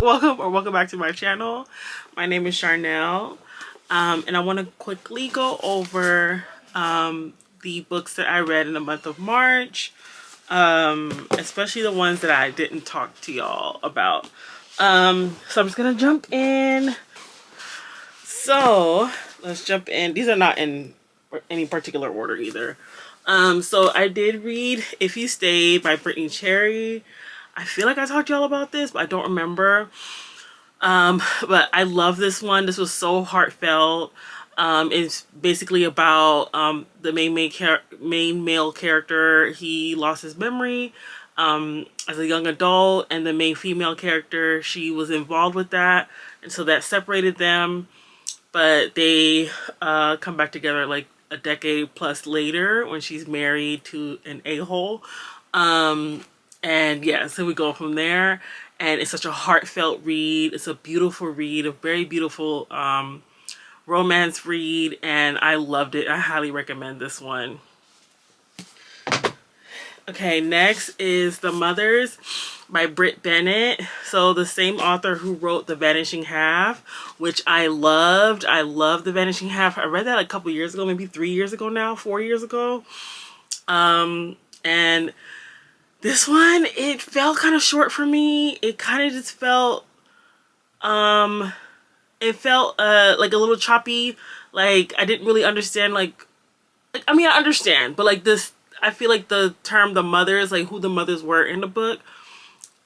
welcome back to my channel. My name is Charnel, and I want to quickly go over the books that I read in the month of March, especially the ones that I didn't talk to y'all about. So I'm just gonna jump in. So let's jump in. These are not in any particular order either. So I did read If You Stayed by Brittany Cherry. I feel like I talked to y'all about this, but I don't remember. But I love this one. This was so heartfelt. It's basically about the main male character. He lost his memory as a young adult, and the main female character, she was involved with that, and so that separated them. But they come back together like a decade plus later when she's married to an a-hole. And yeah, so we go from there. And it's such a heartfelt read. It's a beautiful read, a very beautiful romance read, and I loved it. I highly recommend this one. Okay, next is The Mothers by Britt Bennett. So the same author who wrote The Vanishing Half, which I loved. I love The Vanishing Half. I read that a couple years ago, maybe 3 years ago now, 4 years ago. And this one, it felt kind of short for me. It kind of just felt, it felt like a little choppy. Like I didn't really understand, like I mean, I understand, but like this, I feel like the term the mothers, like who the mothers were in the book,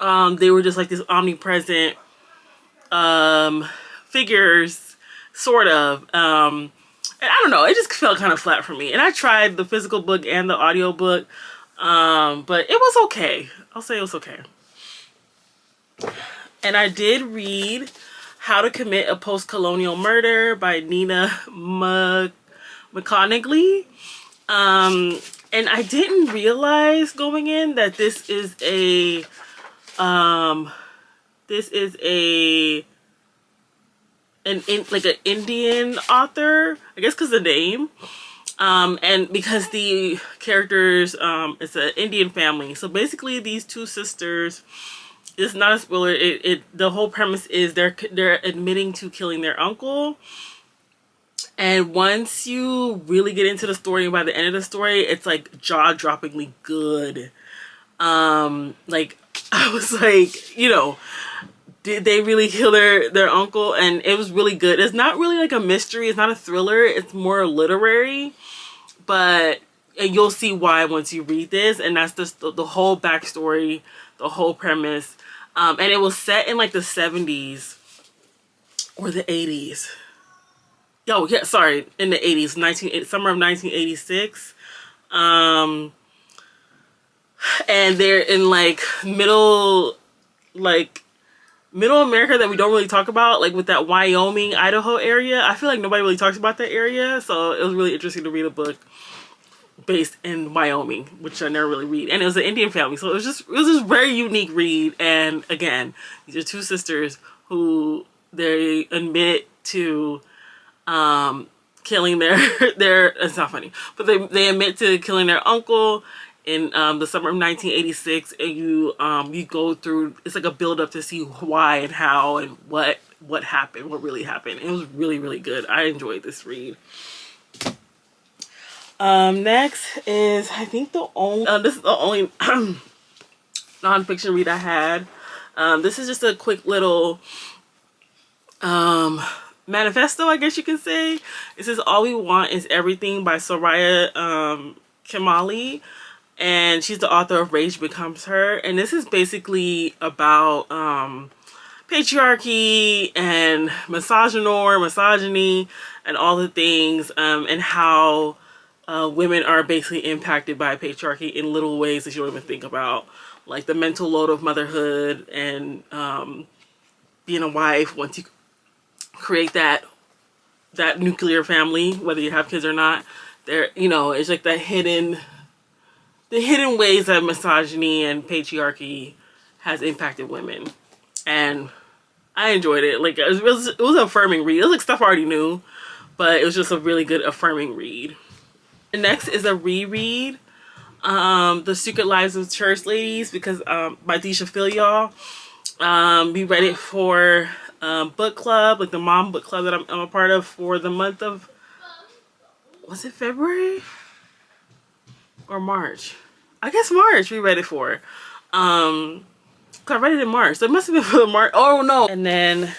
they were just like this omnipresent figures, sort of. And I don't know, it just felt kind of flat for me. And I tried the physical book and the audio book, but it was okay. I'll say it was okay. And I did read How to Commit a Postcolonial Murder by Nina McConaughey. And I didn't realize going in that this is an Indian author, I guess because the name, and because the characters, it's an Indian family. So basically these two sisters, it's not a spoiler, the whole premise is they're admitting to killing their uncle. And once you really get into the story, and by the end of the story, it's like jaw-droppingly good. Like I was like, you know, did they really kill their uncle? And it was really good. It's not really like a mystery. It's not a thriller. It's more literary. But you'll see why once you read this. And that's just the whole backstory, the whole premise. And it was set in like the 70s or the 80s. Oh, yeah, sorry, in the 80s, summer of 1986. And they're in like middle America that we don't really talk about, like with that Wyoming, Idaho area. I feel like nobody really talks about that area, so it was really interesting to read a book based in Wyoming, which I never really read. And it was an Indian family, so it was just a very unique read. And again, these are two sisters who they admit to killing their it's not funny, but they admit to killing their uncle in the summer of 1986, and you go through, it's like a build up to see why and how and what happened, what really happened. It was really, really good. I enjoyed this read. Next is, I think this is the only nonfiction read I had. This is just a quick little manifesto, I guess you can say. It says All We Want Is Everything by Soraya Kemali, and she's the author of Rage Becomes Her. And this is basically about patriarchy and misogyny and all the things, and how women are basically impacted by patriarchy in little ways that you don't even think about, like the mental load of motherhood and being a wife. Once you create that nuclear family, whether you have kids or not, there, you know, it's like the hidden ways that misogyny and patriarchy has impacted women. And I enjoyed it. Like it was an affirming read. It was like stuff I already knew, but it was just a really good affirming read. The next is a reread, The Secret Lives of Church Ladies, because by Deisha Phil, y'all. We read it for book club, like the mom book club that I'm a part of for the month of, was it February or March? I guess March we read it for. 'Cause I read it in March, so it must have been for the March. Oh no! And then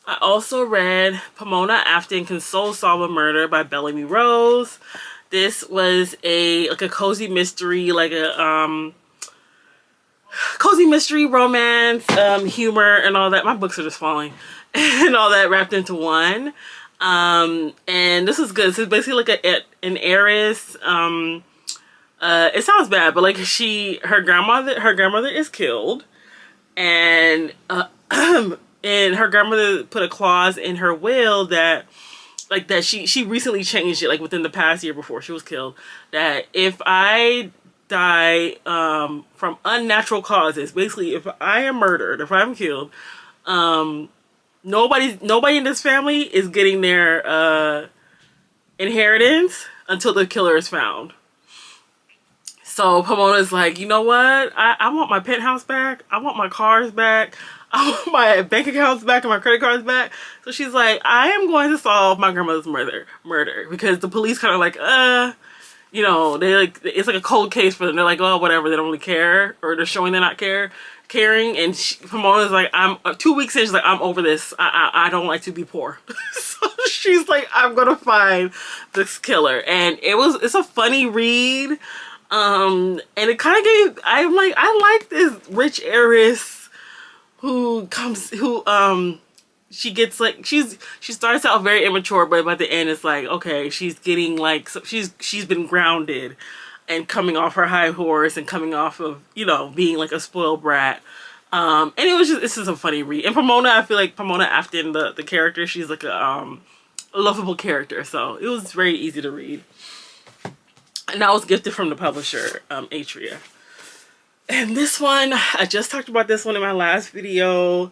I also read Pomona, Aton Can Soul Solve a Murder by Bellamy Rose. This was like a cozy mystery, like a cozy mystery, romance, humor, and all that. My books are just falling, and all that wrapped into one. And this is good. So it's basically like an heiress. It sounds bad, but like her grandmother is killed, and and her grandmother put a clause in her will that, like, that she recently changed it, like within the past year before she was killed, that if I die from unnatural causes, basically if I am murdered, if I'm killed, nobody in this family is getting their inheritance until the killer is found. So Pomona's like, you know what? I want my penthouse back. I want my cars back. I want my bank accounts back and my credit cards back. So she's like, I am going to solve my grandmother's murder because the police kind of like, you know, they like, it's like a cold case for them. They're like, oh, whatever. They don't really care, or they're showing they're not caring. And Pomona's like, I'm 2 weeks in. She's like, I'm over this. I don't like to be poor. So she's like, I'm gonna find this killer. And it's a funny read. And it kind of I'm like, I like this rich heiress she gets like, she starts out very immature, but by the end it's like, okay, she's getting like, so she's been grounded and coming off her high horse and coming off of, you know, being like a spoiled brat. And this is a funny read. And Pomona, I feel like Pomona Aton, the character, she's like a lovable character, so it was very easy to read. And that was gifted from the publisher, Atria. And this one, I just talked about this one in my last video.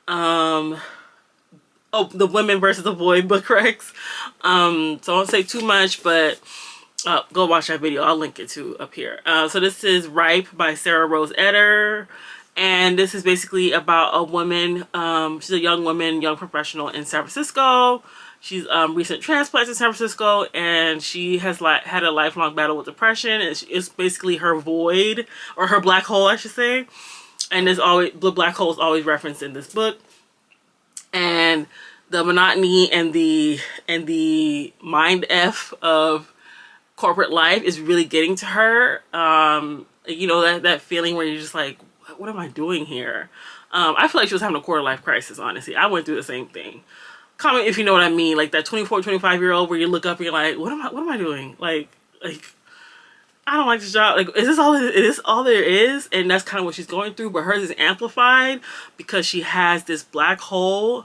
The women versus the boy book recs. So I won't say too much, but go watch that video. I'll link it to up here. So this is Ripe by Sarah Rose Eder. And this is basically about a woman. She's a young woman, young professional in San Francisco. She's recent transplant in San Francisco, and she has had a lifelong battle with depression. And it's basically her void, or her black hole, I should say. And the black hole is always referenced in this book. And the monotony and the mind f of corporate life is really getting to her. You know, that feeling where you're just like, what am I doing here? I feel like she was having a quarter life crisis, honestly. I went through the same thing. Comment if you know what I mean, like that 24, 25-year-old where you look up and you're like, what am I doing? Like I don't like this job. Like, is this all there is? And that's kind of what she's going through, but hers is amplified because she has this black hole,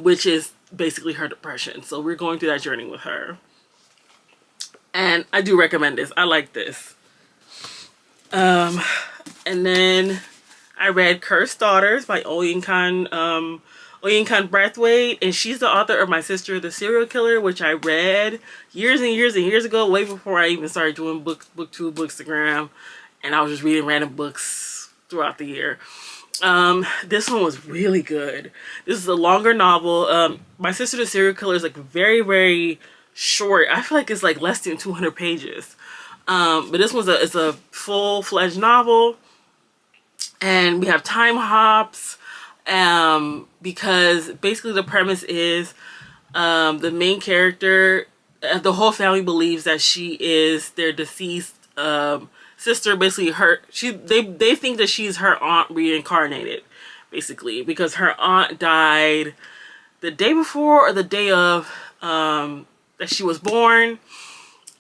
which is basically her depression. So we're going through that journey with her. And I do recommend this. I like this. And then I read Cursed Daughters by Oyinkan Brathwaite, and she's the author of My Sister the Serial Killer, which I read years and years and years ago, way before I even started doing booktube, bookstagram, and I was just reading random books throughout the year. This one was really good. This is a longer novel. My Sister the Serial Killer is like very, very short. I feel like it's like less than 200 pages. But this one's it's a full-fledged novel, and we have time hops. Because basically the premise is the main character, the whole family believes that she is their deceased sister. Basically they think that she's her aunt reincarnated, basically, because her aunt died the day before or the day of that she was born,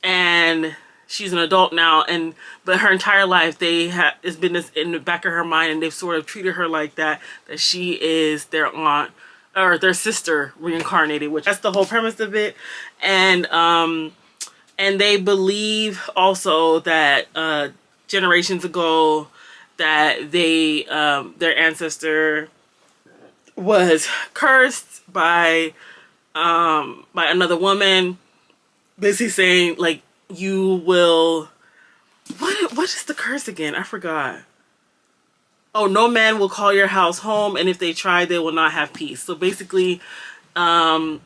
and she's an adult now, but her entire life it's been this in the back of her mind, and they've sort of treated her like that she is their aunt or their sister reincarnated, which that's the whole premise of it. And they believe also that generations ago that their ancestor was cursed by another woman, basically saying like, you will, what is the curse again? I forgot. oh, no man will call your house home, and if they try, they will not have peace. So basically, that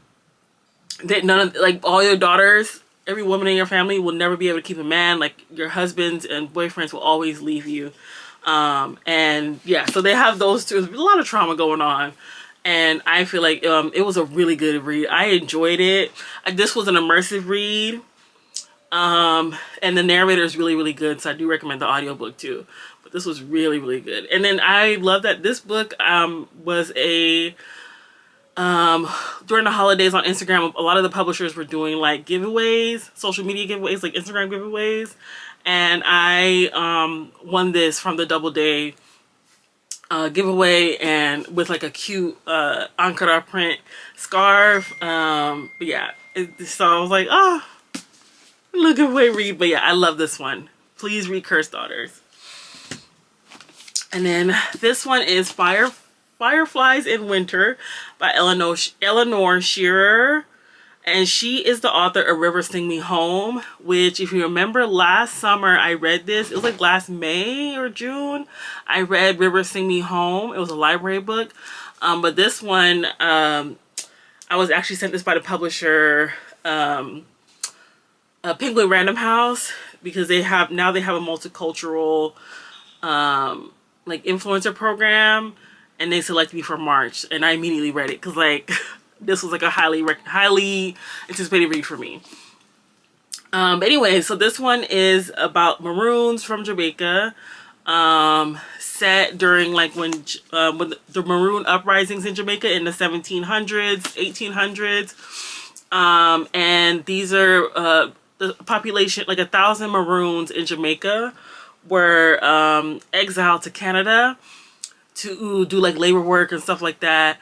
none of, like, all your daughters, every woman in your family will never be able to keep a man. Like, your husbands and boyfriends will always leave you. And yeah, so they have those two. There's a lot of trauma going on. And I feel like it was a really good read. I enjoyed it. This was an immersive read. And the narrator is really, really good. So I do recommend the audiobook too. But this was really, really good. And then I love that this book was a... during the holidays on Instagram, a lot of the publishers were doing like giveaways, social media giveaways, like Instagram giveaways. And I won this from the Double Day giveaway, and with like a cute Ankara print scarf. But yeah, so I was like, oh, look at way read. But yeah, I love this one. Please read Cursed Daughters. And then this one is Fireflies in Winter by Eleanor Shearer. And she is the author of River Sing Me Home, which, if you remember, last summer I read this. It was like last May or June. I read River Sing Me Home. It was a library book. But this one, I was actually sent this by the publisher, Penguin Random House, because they have a multicultural like influencer program, and they selected me for March, and I immediately read it because like this was like a highly anticipated read for me. But anyway, so this one is about Maroons from Jamaica, set during like when the Maroon uprisings in Jamaica in the 1700s, 1800s, and these are the population, like 1,000 Maroons in Jamaica were exiled to Canada to do like labor work and stuff like that.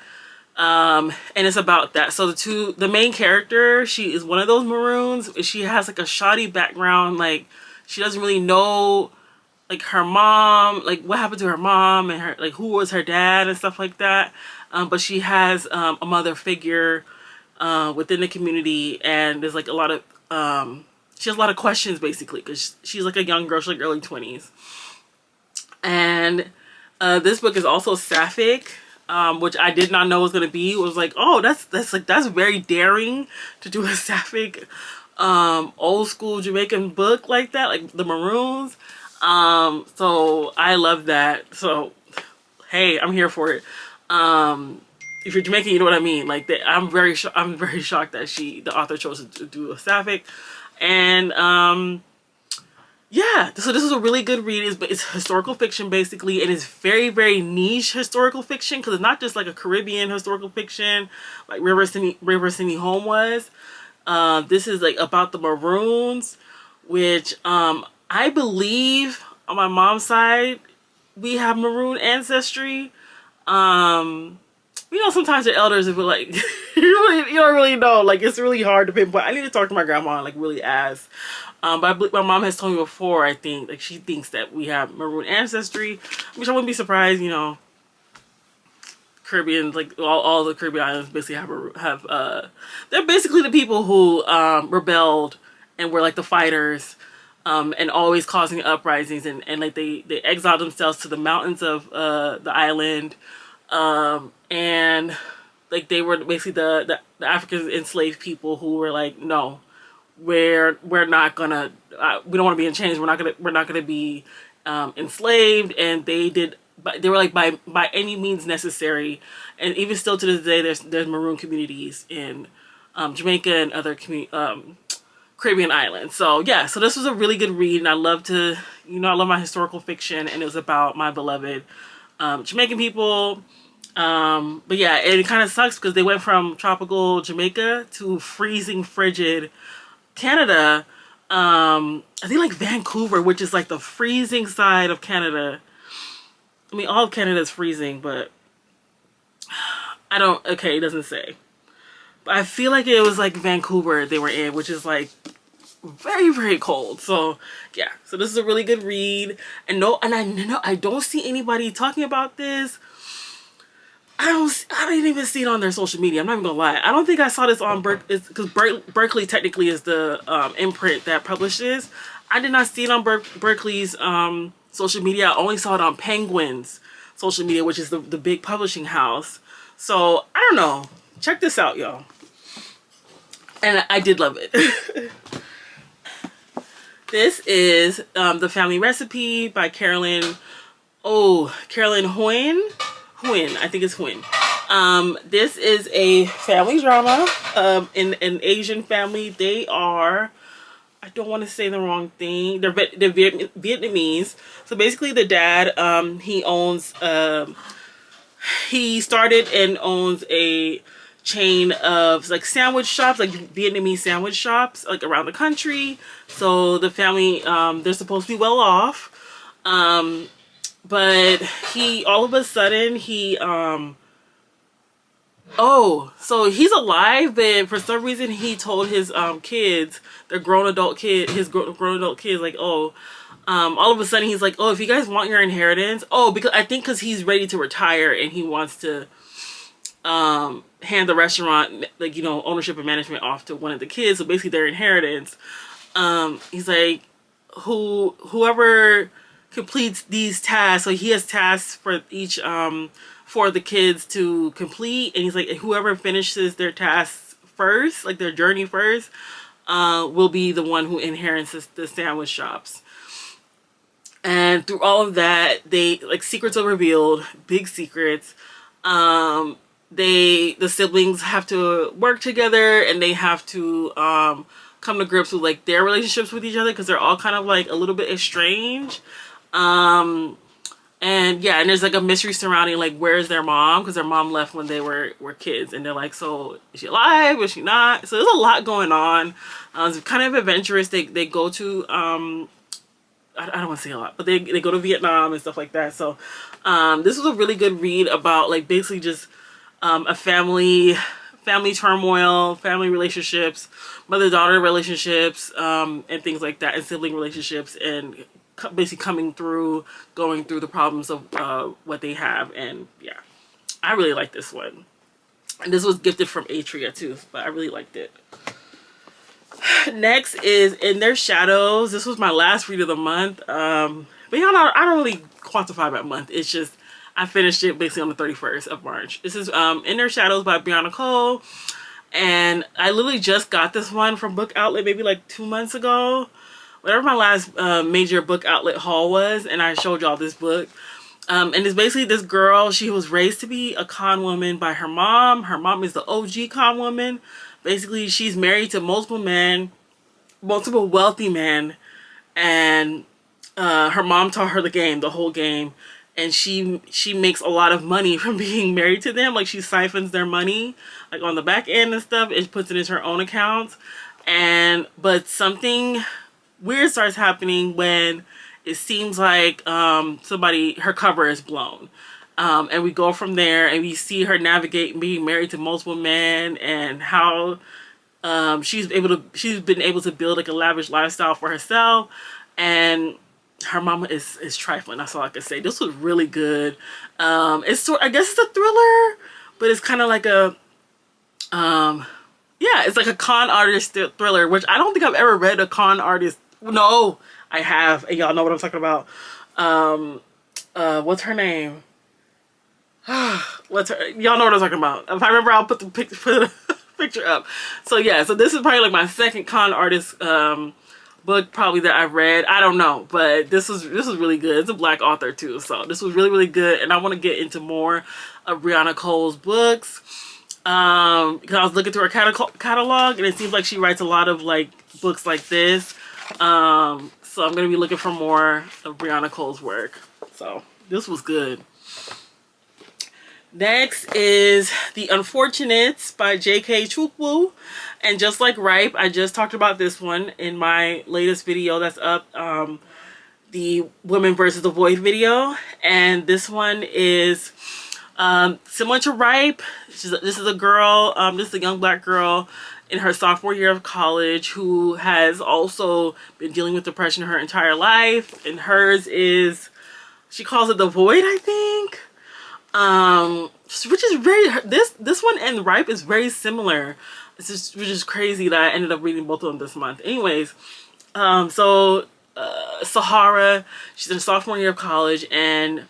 And it's about that. So the main character, she is one of those Maroons. She has like a shoddy background. Like, she doesn't really know like her mom, like what happened to her mom, and her, like, who was her dad and stuff like that. But she has a mother figure within the community, and there's like a lot of she has a lot of questions basically, because she's like a young girl. She's like early 20s. And this book is also sapphic, which I did not know was going to be. It was like, oh, that's very daring to do a sapphic old school Jamaican book like that, like the Maroons. So I love that. So hey, I'm here for it. If you're Jamaican, you know what I mean. Like, I'm very shocked that the author chose to do a sapphic. And yeah, so this is a really good read. It's historical fiction basically, and it's very, very niche historical fiction, because it's not just like a Caribbean historical fiction like River Sing Me Home was. This is like about the Maroons, which I believe on my mom's side we have Maroon ancestry. You know, sometimes your elders will like you don't really know. Like, it's really hard to pinpoint. I need to talk to my grandma and like really ask. But I believe my mom has told me before, I think, like, she thinks that we have Maroon ancestry, which I wouldn't be surprised. You know, Caribbean, like all the Caribbean islands basically they're basically the people who rebelled and were like the fighters, and always causing uprisings, and like they exiled themselves to the mountains of the island, and like they were basically the African enslaved people who were like, no, we're not gonna we don't want to be in chains, we're not gonna be enslaved. And they were like, by any means necessary. And even still to this day, there's Maroon communities in Jamaica and other Caribbean islands. So yeah, so this was a really good read, and I love my historical fiction, and it was about my beloved Jamaican people. But yeah, it kind of sucks because they went from tropical Jamaica to freezing, frigid Canada. I think like Vancouver, which is like the freezing side of Canada. I mean, all of Canada is freezing, but it doesn't say. But I feel like it was like Vancouver they were in, which is like very, very cold. So yeah, so this is a really good read. And I don't see anybody talking about this. I didn't even see it on their social media. I'm not even gonna lie. I don't think I saw this on because Berkeley technically is the imprint that publishes. I did not see it on Berkeley's social media. I only saw it on Penguin's social media, which is the big publishing house. So I don't know. Check this out, y'all. And I did love it. This is The Family Recipe by Carolyn Huynh. I think it's Huynh. This is a family drama in an Asian family. They are, I don't want to say the wrong thing. They're Vietnamese. So basically the dad, he started and owns a chain of like sandwich shops, like Vietnamese sandwich shops, like around the country. So the family, they're supposed to be well off. But all of a sudden, so he's alive, but for some reason he told his kids, their grown adult kids, like, all of a sudden he's like, if you guys want your inheritance, because he's ready to retire and he wants to hand the restaurant, like, ownership and management off to one of the kids, so basically their inheritance. He's like, whoever completes these tasks, so he has tasks for each for the kids to complete, and he's like, whoever finishes their tasks first, like their journey first, will be the one who inherits the sandwich shops. And through all of that, they, like, secrets are revealed, big secrets. The siblings have to work together, and they have to come to grips with like their relationships with each other, because they're all kind of like a little bit estranged. And yeah, and there's like a mystery surrounding like, where's their mom, because their mom left when they were kids, and they're like, so is she alive, is she not? So there's a lot going on. It's kind of adventurous. They go to I don't want to say a lot, but they go to Vietnam and stuff like that. So this was a really good read about like basically just a family turmoil, family relationships, mother-daughter relationships, and things like that, and sibling relationships, and basically going through the problems of what they have. And yeah, I really like this one. And this was gifted from Atria too, but I really liked it. Next is In Their Shadows. This was my last read of the month. But y'all know, I don't really quantify by month. It's just, I finished it basically on the 31st of March. This is In Their Shadows by Brianna Cole. And I literally just got this one from Book Outlet maybe like 2 months ago. Whatever my last major Book Outlet haul was. And I showed y'all this book. And it's basically this girl. She was raised to be a con woman by her mom. Her mom is the OG con woman. Basically, she's married to multiple wealthy men. And her mom taught her the whole game. And she makes a lot of money from being married to them. Like, she siphons their money, like, on the back end and stuff. And puts it into her own accounts. But something weird starts happening when it seems like her cover is blown. And we go from there, and we see her navigate being married to multiple men, and how she's been able to build like a lavish lifestyle for herself. And her mama is trifling. That's all I can say. This was really good. I guess it's a thriller, but it's kind of like it's like a con artist thriller, which I don't think I've ever read a con artist. No, I have, and y'all know what I'm talking about. What's her name? Y'all know what I'm talking about. If I remember, I'll put the picture up. So yeah, so this is probably like my second con artist book probably that I've read. I don't know, but this was really good. It's a Black author too, so this was really, really good. And I want to get into more of Brianna Cole's books because I was looking through her catalog, and it seems like she writes a lot of like books like this. So I'm gonna be looking for more of Brianna Cole's work. So this was good. Next is The Unfortunates by J.K. Chukwu. And just like Ripe, I just talked about this one in my latest video that's up, the Women versus the Void video. And this one is similar to Ripe. This is a girl, this is a young Black girl in her sophomore year of college who has also been dealing with depression her entire life. And hers is, she calls it the Void, I think. Which is this one and Ripe is very similar. Which is crazy that I ended up reading both of them this month. Anyways, so Sahara. She's in sophomore year of college, and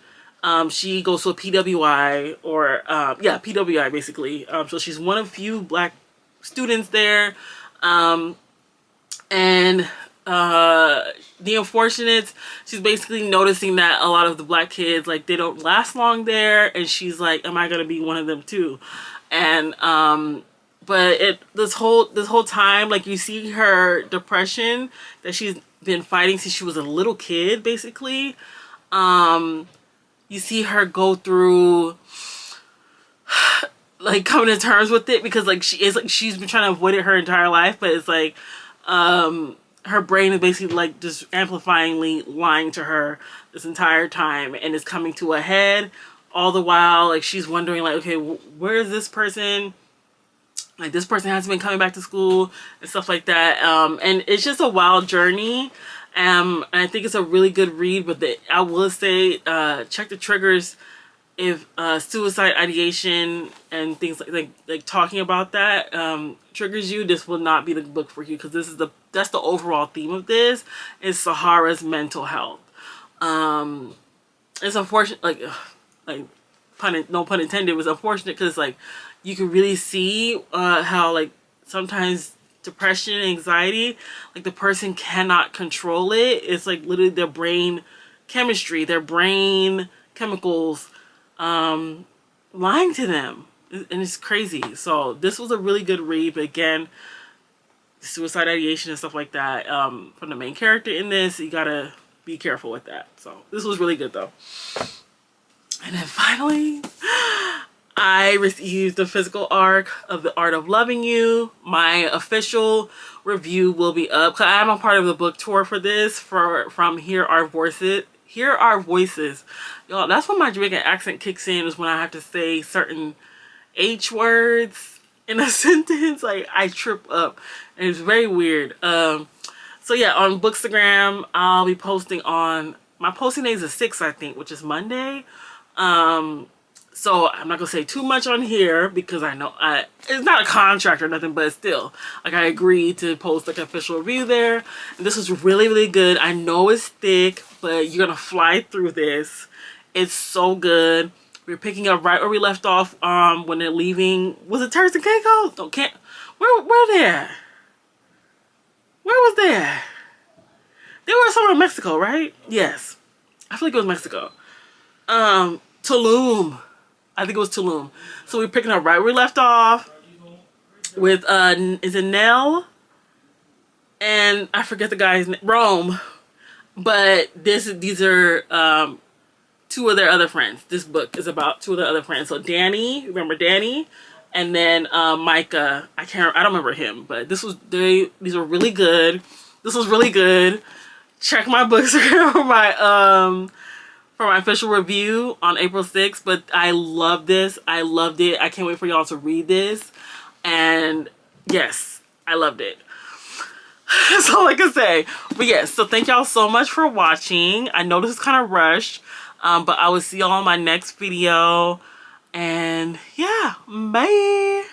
she goes to a PWI, or yeah, PWI basically. So she's one of few black students there, and the unfortunate, she's basically noticing that a lot of the black kids, like, they don't last long there, and she's like, am I gonna be one of them too? And but this whole time, like, you see her depression that she's been fighting since she was a little kid, basically. You see her go through, like, coming to terms with it, because, like, she's been trying to avoid it her entire life, but it's like her brain is basically, like, just amplifyingly lying to her this entire time, and it's coming to a head. All the while, like, she's wondering, like, okay, where is this person? Like, this person hasn't been coming back to school and stuff like that. And it's just a wild journey. And I think it's a really good read, but I will say, check the triggers. If suicide ideation and things like talking about that triggers you, this will not be the book for you, because that's the overall theme of this, is Sahara's mental health. It's unfortunate, like no pun intended, it was unfortunate, because, like, you can really see how, like, sometimes depression and anxiety, like, the person cannot control it. It's like literally their brain chemistry, their brain chemicals lying to them, and it's crazy. So this was a really good read, but again, suicide ideation and stuff like that from the main character in this, you gotta be careful with that. So this was really good though. And then finally, I received the physical arc of The Art of Loving You. My official review will be up, because I'm a part of the book tour for this, from Hear Our Voices. Hear Our Voices. Y'all, that's when my Jamaican accent kicks in, is when I have to say certain H words in a sentence. Like, I trip up, and it's very weird. So yeah, on Bookstagram, I'll be posting on, my posting day is the 6th, I think, which is Monday. So I'm not gonna say too much on here, because I know it's not a contract or nothing, but still, like, I agreed to post, like, an official review there. And this was really, really good. I know it's thick, but you're gonna fly through this. It's so good. We're picking up right where we left off when they're leaving. Was it Turks and Caicos? No, can't. Where they at? Where was they at? They were somewhere in Mexico, right? Yes. I feel like it was Mexico. Tulum. I think it was Tulum. So we're picking up right where we left off with, is it Nell? And I forget the guy's name. Rome. But these are two of their other friends. This book is about two of their other friends. So Danny, remember Danny? And then Micah. I don't remember him, but these were really good. This was really good. Check my books for my official review on April 6th. But I love this. I loved it. I can't wait for y'all to read this. And yes, I loved it. That's all I can say. But yes, so thank y'all so much for watching. I know this is kind of rushed, but I will see y'all on my next video. And yeah, bye.